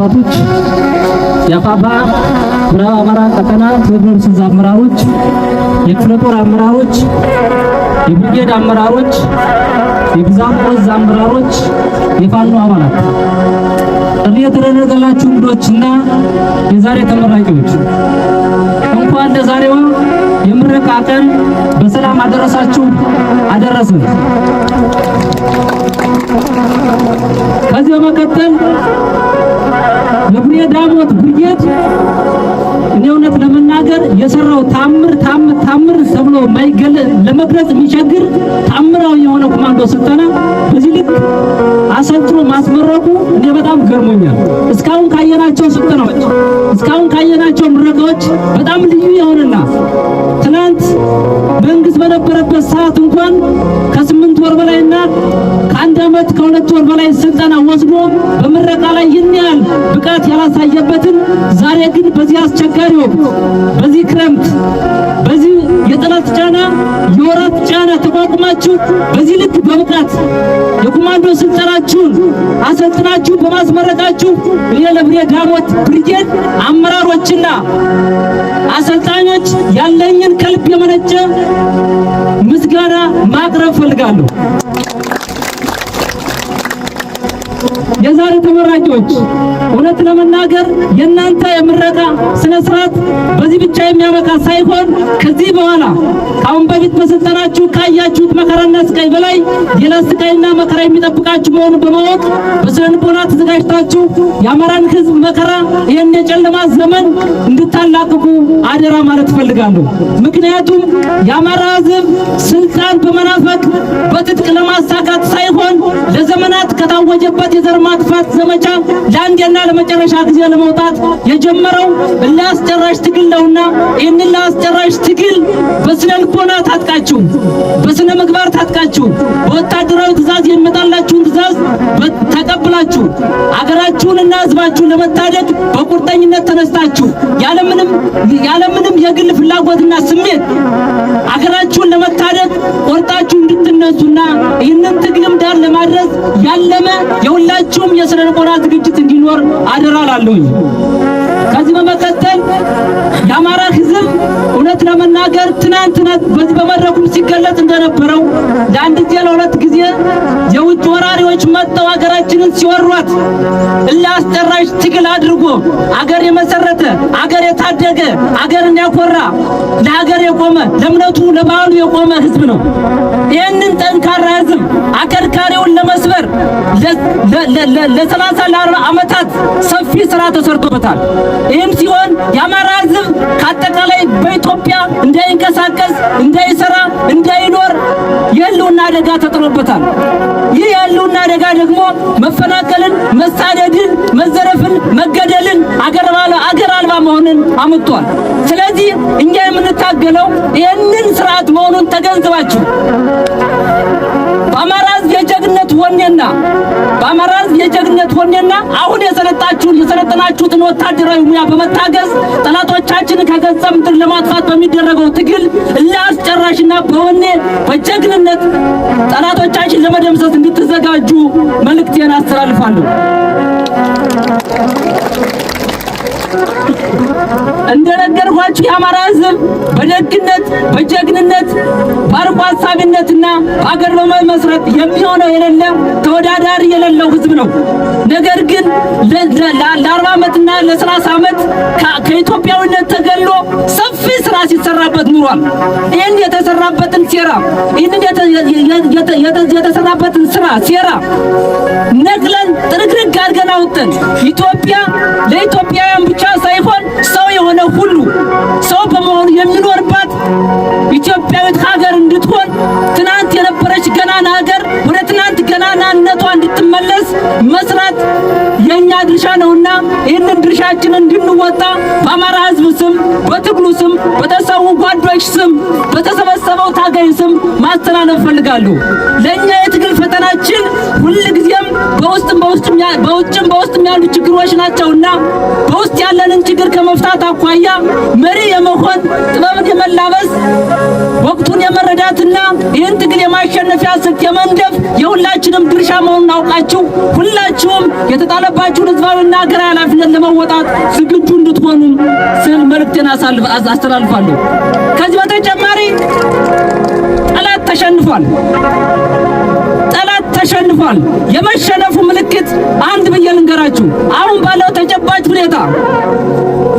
አባቶች፣ የአፋባ ምዕራብ አማራ ቀጠና ቴዎድሮስ ዕዝ አመራሮች፣ የክፍለ ጦር አመራሮች፣ የብርጌድ አመራሮች፣ የግዛት ዕዝ አመራሮች፣ የፋኖ አባላት፣ ጥሪ የተደረገላችሁ እንግዶችና የዛሬ ተመራቂዎች እንኳን ለዛሬው የምረቃ ቀን በሰላም አደረሳችሁ አደረሰን። ከዚህ በመቀጠል የቡሬ ዳሞት ብርጌድ እኔ እውነት ለመናገር የሰራው ታምር ተብሎ የማይገለጽ ለመግለጽ የሚቸግር ታምራዊ የሆነ ኮማንዶ ስልጠና በዚህ ልክ አሰልጥኖ ማስመረቁ እኔ በጣም ገርሞኛል። እስካሁን ካየናቸው ስልጠናዎች፣ እስካሁን ካየናቸው ምረቃዎች በጣም ልዩ የሆነና ትናንት መንግስት በነበረበት ሰዓት እንኳን ከ8 ወር በላይና ከ1 ዓመት ከ2 ወር በላይ ስልጠና ወስዶ በምረቃ ላይ ይህን ያህል ብቃት ያላሳየበትን ዛሬ ግን በዚህ አስቸጋሪ ወቅት፣ በዚህ ክረምት፣ በዚህ የጠላት ጫና የወራት ጫና ተቋቁማችሁ በዚህ ልክ በብቃት የኮማንዶ ስልጠናችሁን አሰልጥናችሁ በማስመረቃችሁ እኔ ለቡሬ ዳሞት ብርጌድ አመራሮችና አሰልጣኞች ያለኝን ከልብ የመነጨ ምስጋና ማቅረብ ፈልጋለሁ። የዛሬ ተመራቂዎች እውነት ለመናገር የናንተ የምረቃ ስነ ስርዓት በዚህ ብቻ የሚያበቃ ሳይሆን ከዚህ በኋላ አሁን በፊት በስልጠናችሁ ካያችሁት መከራና ስቃይ በላይ ሌላ ስቃይና መከራ የሚጠብቃችሁ መሆኑን በማወቅ በስነ ልቦና ተዘጋጅታችሁ የአማራን ሕዝብ መከራ ይህን የጨለማ ዘመን እንድታላቅቁ አደራ ማለት ፈልጋለሁ። ምክንያቱም የአማራ ሕዝብ ስልጣን በመናፈቅ በትጥቅ ለማሳካት ሳይሆን ለዘመናት ከታወጀበት የዘር ማጥፋት ዘመቻ ለአንዴና ለመጨረሻ ጊዜ ለመውጣት የጀመረው ለአስጨራሽ ትግል ነውና ይህንን ለአስጨራሽ ትግል በስነ ልቦና ታጥቃችሁ፣ በስነ ምግባር ታጥቃችሁ፣ በወታደራዊ ትእዛዝ የሚመጣላችሁን ትእዛዝ ተቀብላችሁ አገራችሁንና ሕዝባችሁን ለመታደግ በቁርጠኝነት ተነስታችሁ ያለምንም የግል ፍላጎትና ስሜት አገራችሁን ለመታደግ ቆርጣችሁ እንድትነሱና ይህንን ትግልም ዳር ለማድረስ ያለመ የሁላችሁም የስነ ልቦና ዝግጅት እንዲኖር አደራ ላለሁኝ። ከዚህ በመቀጠል የአማራ ሕዝብ እውነት ለመናገር ትናንትና በዚህ በመድረኩም ሲገለጽ እንደነበረው ለአንድ ጊዜ ለሁለት ጊዜ የውጭ ወራሪዎች መጥተው አገራችንን ሲወሯት ለአስጨራሽ ትግል አድርጎ አገር የመሰረተ አገር የታደገ አገርን ያኮራ ለሀገር የቆመ ለእምነቱ ለባህሉ የቆመ ሕዝብ ነው። ይህንን ጠንካራ ሕዝብ አከርካሪውን ለመስበር ለ30 ለ40 ዓመታት ሰፊ ስራ ተሰርቶበታል። ይህም ሲሆን የአማራ ሕዝብ ከአጠቃላይ በኢትዮጵያ እንዳይንቀሳቀስ፣ እንዳይሰራ፣ እንዳይኖር የህልውና አደጋ ተጥሎበታል። ይህ የህልውና አደጋ ደግሞ መፈናቀልን፣ መሳደድን፣ መዘረፍን፣ መገደልን፣ አገር አልባ መሆንን አምጥቷል። ስለዚህ እኛ የምንታገለው ይህንን ስርዓት መሆኑን ተገንዝባችሁ በአማራ ሕዝብ የጀግነት ወኔና አሁን የሰለጠናችሁትን ወታደራዊ ሙያ በመታገዝ ጠላቶቻችንን ከገጸ ምድር ለማጥፋት በሚደረገው ትግል ለአስጨራሽና በወኔ በጀግንነት ጠላቶቻችን ለመደምሰስ እንድትዘጋጁ መልእክቴን አስተላልፋለሁ። እንደነገርኳችሁ የአማራ ሕዝብ በደግነት በጀግንነት በአርቆ ሀሳቢነትና በአገር በመመስረት የሚሆነው የሌለ ተወዳዳሪ የሌለው ሕዝብ ነው። ነገር ግን ለ40 ዓመትና ለ30 ዓመት ከኢትዮጵያዊነት ተገሎ ሰፊ ስራ ሲሰራበት ኑሯል። ይህን የተሰራበትን ሴራ የተሰራበትን ሴራ ነቅለን ጥርግርግ አድርገን አውጥተን ኢትዮጵያ ለኢትዮጵያውያን ብቻ ሳይሆን ሰው የሆነ ሁሉ ሰው በመሆኑ የሚኖርባት ኢትዮጵያዊት ሀገር እንድትሆን ትናንት የነበረች ገናና ሀገር ወደ ትናንት ገናናነቷ እንድትመለስ መስራት የኛ ድርሻ ነውና ይህንን ድርሻችንን እንድንወጣ በአማራ ሕዝብ ስም፣ በትግሉ ስም፣ በተሰዉ ጓዶች ስም፣ በተሰበሰበው ታጋይ ስም ማስተላለፍ ፈልጋለሁ። ለኛ የትግል ፈተናችን ሁልጊዜም በውጭም ያሉ ችግሮች ናቸውና በውስጥ ያለንን ችግር ከመፍታት አኳያ መሪ የመሆን ጥበብን የመላበስ ወቅቱን የመረዳትና ይህን ትግል የማሸነፊያ ስልት የመንደፍ የሁላችንም ድርሻ መሆኑን አውቃችሁ ሁላችሁም የተጣለባችሁን ህዝባዊና ሀገራዊ ኃላፊነት ለመወጣት ዝግጁ እንድትሆኑ ስል መልእክቴን አስተላልፋለሁ። ከዚህ በተጨማሪ ጠላት ተሸንፏል። የመሸነፉ ምልክት አንድ ብዬ ልንገራችሁ። አሁን ባለው ተጨባጭ ሁኔታ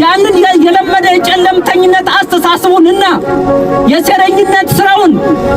ያንን የለመደ የጨለምተኝነት አስተሳሰቡንና የሴረኝነት ስራውን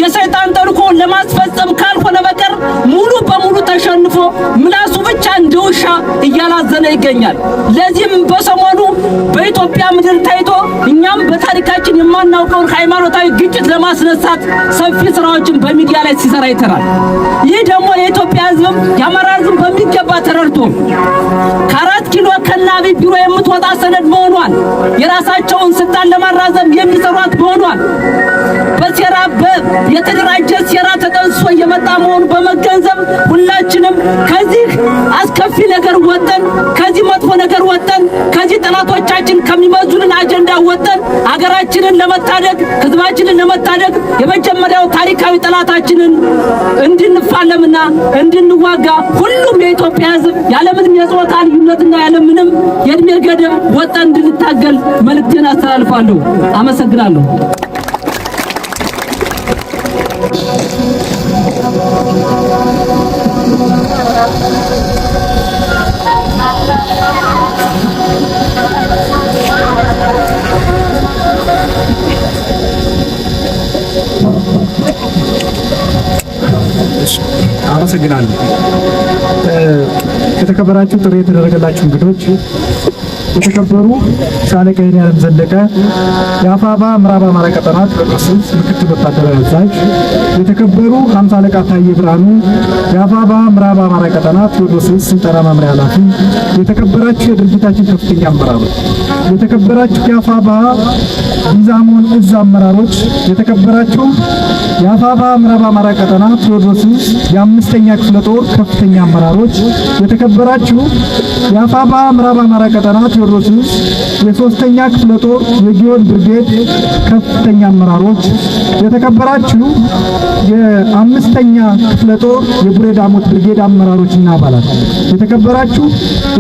የሰይጣን ተልእኮውን ለማስፈጸም ካልሆነ በቀር ሙሉ በሙሉ ተሸንፎ ምላሱ ብቻ እንደ ውሻ እያላዘነ ይገኛል። ለዚህም በሰሞኑ በኢትዮጵያ ምድር ታይቶ እኛም በታሪካችን የማናውቀውን ሃይማኖታዊ ግጭት ለማስነሳት ሰፊ ስራዎችን በሚዲያ ላይ ሲሰራ ይተራል። ይህ ደግሞ የኢትዮጵያ ህዝብም የአማራ ህዝብ በሚገባ ተረድቶ ከ4 ኪሎ ከናቢ ቢሮ የምትወጣ ሰነድ መሆኗን የራሳቸውን ስልጣን ለማራዘም የሚሰሯት መሆኗን በሴራ የተደራጀ ሴራ ተጠንስሶ የመጣ መሆኑ በመገንዘብ ሁላችንም ከዚህ አስከፊ ነገር ወጠን ከዚህ መጥፎ ነገር ወጠን ከዚህ ጠላቶቻችን ከሚመዙልን አጀንዳ ወጠን አገራችንን ለመታደግ ህዝባችንን ለመታደግ የመጀመሪያው ታሪካዊ ጠላታችንን እንድንፋለምና እንድንዋጋ ሁሉም የኢትዮጵያ ህዝብ ያለምንም የጾታ ልዩነትና ያለምንም የእድሜ ገደብ ወጠን እንድንታገል መልእክቴን አስተላልፋለሁ። አመሰግናለሁ። አመሰግናለሁ። የተከበራችሁ ጥሪ የተደረገላችሁ እንግዶች፣ የተከበሩ ሻለቃ የኔዓለም ዘለቀ የአፋባ ምዕራብ አማራ ቀጠና ቴዎድሮስ ምክትል ወታደራዊ አዛዥ፣ የተከበሩ 50 አለቃ ታዬ ብርሃኑ የአፋባ ምዕራብ አማራ ቀጠና ቴዎድሮስ ስልጠና መምሪያ ኃላፊ፣ የተከበራችሁ የድርጅታችን ከፍተኛ አመራሮች፣ የተከበራችሁ የአፋባ ዲዛሞን እዝ አመራሮች፣ የተከበራችሁ የአፋባ ምዕራብ አማራ ቀጠና ቴዎድሮስ የ5ኛ ክፍለ ጦር ከፍተኛ አመራሮች፣ የተከበራችሁ የአፋባ ምዕራብ አማራ ቀጠና ቴዎድሮስ የ3ኛ ክፍለ ጦር የጊዮን ብርጌድ ከፍተኛ አመራሮች፣ የተከበራችሁ የ5ኛ ክፍለ ጦር የቡሬ ዳሞት ብርጌድ አመራሮችና አባላት፣ የተከበራችሁ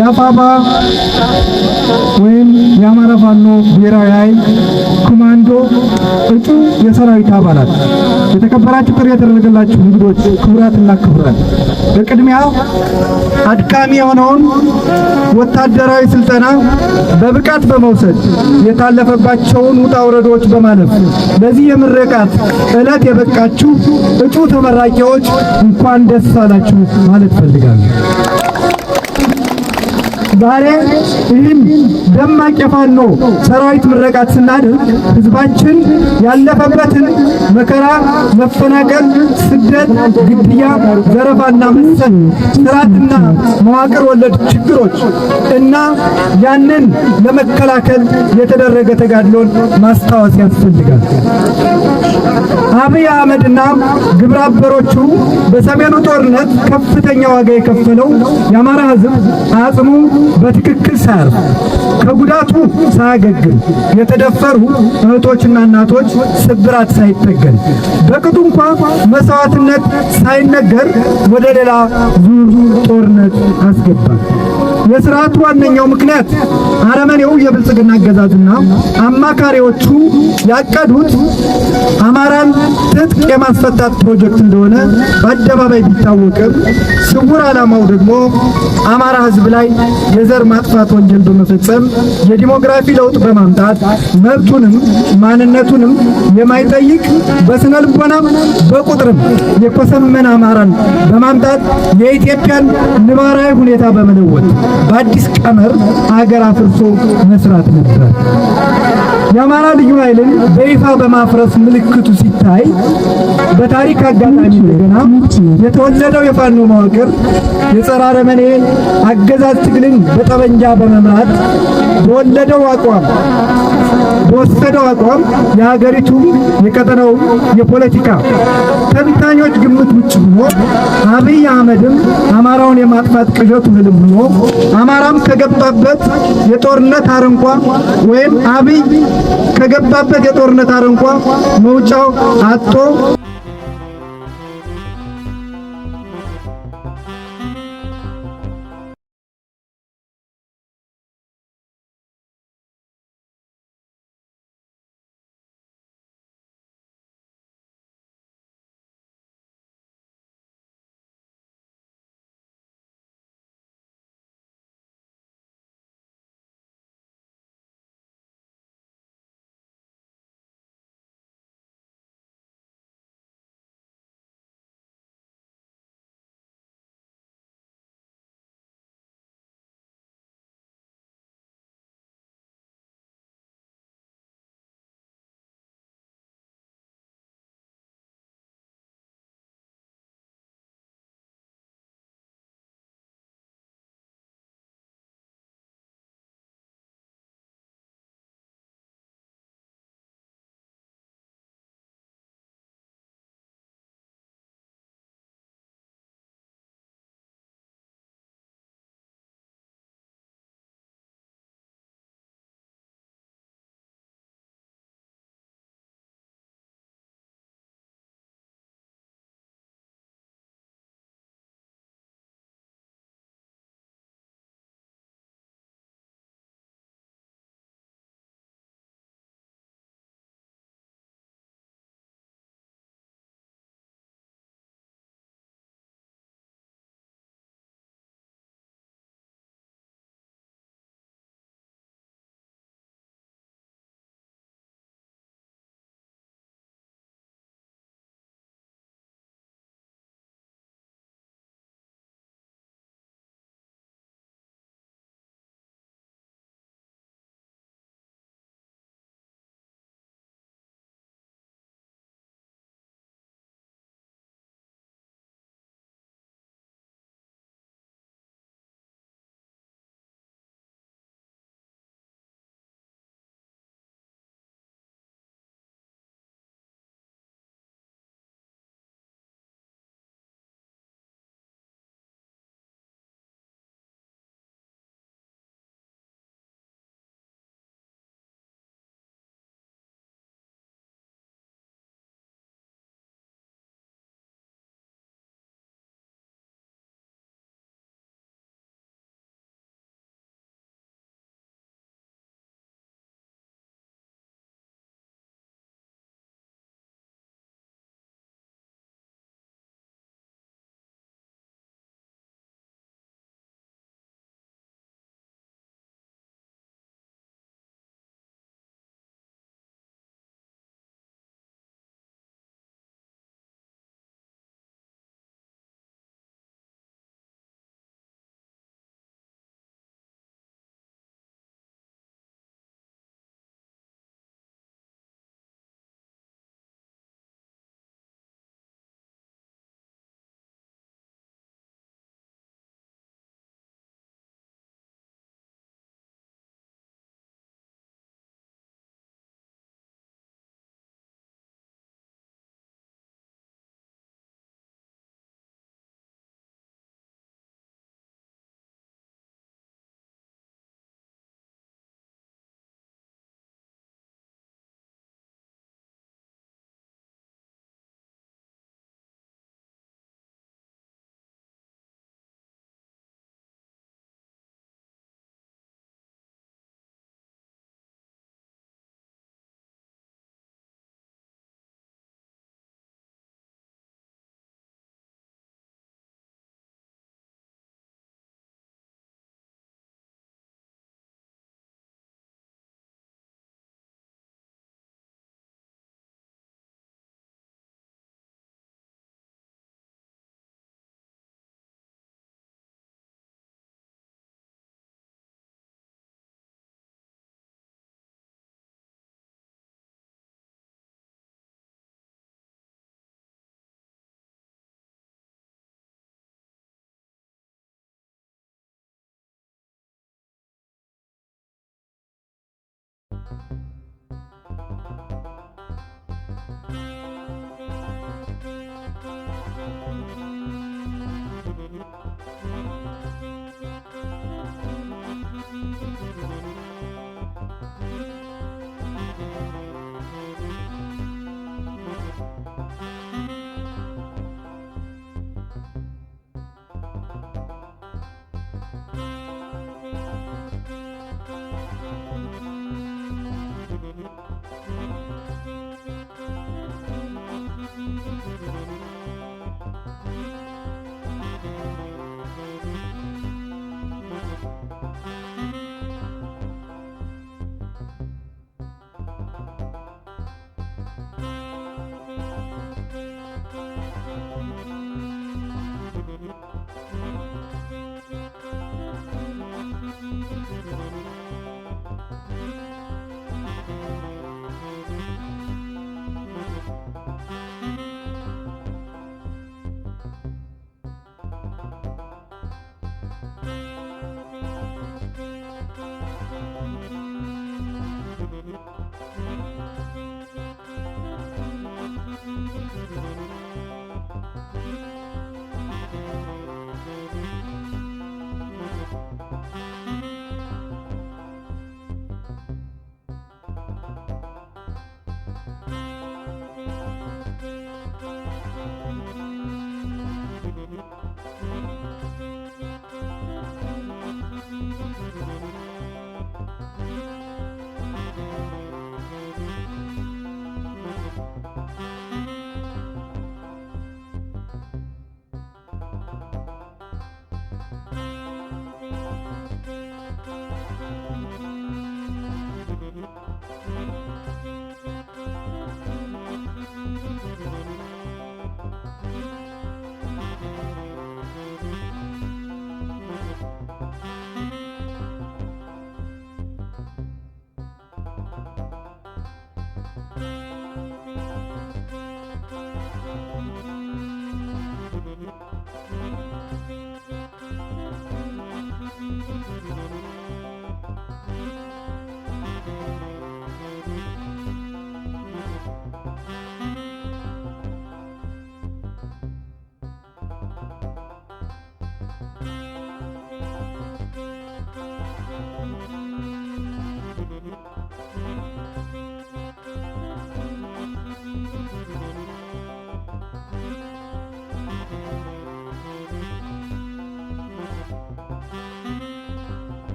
የአፋባ ወይም የአማራ ፋኖ ብሔራዊ ኃይል ኮማንዶ እጩ የሰራዊት አባላት፣ የተከበራችሁ ጥሪ የተደረገላችሁ እንግዶች፣ ክቡራትና ክቡራን፣ በቅድሚያ አድካሚ የሆነውን ወታደራዊ ስልጠና በብቃት በመውሰድ የታለፈባቸውን ውጣ ውረዶች በማለፍ ለዚህ የምረቃት ዕለት የበቃችሁ እጩ ተመራቂዎች እንኳን ደስ አላችሁ ማለት ፈልጋለሁ። ዛሬ ይህን ደማቅ የፋኖ ሰራዊት ምረቃት ስናደርግ ህዝባችን ያለፈበትን መከራ፣ መፈናቀል፣ ስደት፣ ግድያ፣ ዘረፋና መሰል ስርዓትና መዋቅር ወለድ ችግሮች እና ያንን ለመከላከል የተደረገ ተጋድሎን ማስታወስ ያስፈልጋል። አብይ አህመድና ግብረ አበሮቹ በሰሜኑ ጦርነት ከፍተኛ ዋጋ የከፈለው የአማራ ህዝብ አጽሙ በትክክል ሳያርፍ ከጉዳቱ ሳያገግም የተደፈሩ እህቶችና እናቶች ስብራት ሳይጠገን በቅጡ እንኳን መስዋዕትነት ሳይነገር ወደ ሌላ ዙር ጦርነት አስገባል። የስርዓቱ ዋነኛው ምክንያት አረመኔው የብልጽግና አገዛዝና አማካሪዎቹ ያቀዱት አማራን ትጥቅ የማስፈታት ፕሮጀክት እንደሆነ በአደባባይ ቢታወቅም ስውር ዓላማው ደግሞ አማራ ህዝብ ላይ የዘር ማጥፋት ወንጀል በመፈጸም የዲሞግራፊ ለውጥ በማምጣት መብቱንም ማንነቱንም የማይጠይቅ በስነ ልቦናም በቁጥርም የኮሰመነ አማራን በማምጣት የኢትዮጵያን ነባራዊ ሁኔታ በመለወጥ በአዲስ ቀመር ሀገር አፍርሶ መስራት ነበር። የአማራ ልዩ ኃይልን በይፋ በማፍረስ ምልክቱ ሲታይ በታሪክ አጋጣሚ እንደገና የተወለደው የፋኖ መዋቅር የጸረ አረመኔ አገዛዝ ትግልን በጠመንጃ በመምራት በወለደው አቋም በወሰደው አቋም የሀገሪቱ የቀጠናው የፖለቲካ ተንታኞች ግምት ውጭ ሆኖ አብይ አህመድም አማራውን የማጥፋት ቅዠቱ ህልም ሆኖ አማራም ከገባበት የጦርነት አረንቋ ወይም አብይ ከገባበት የጦርነት አረንቋ መውጫው አጥቶ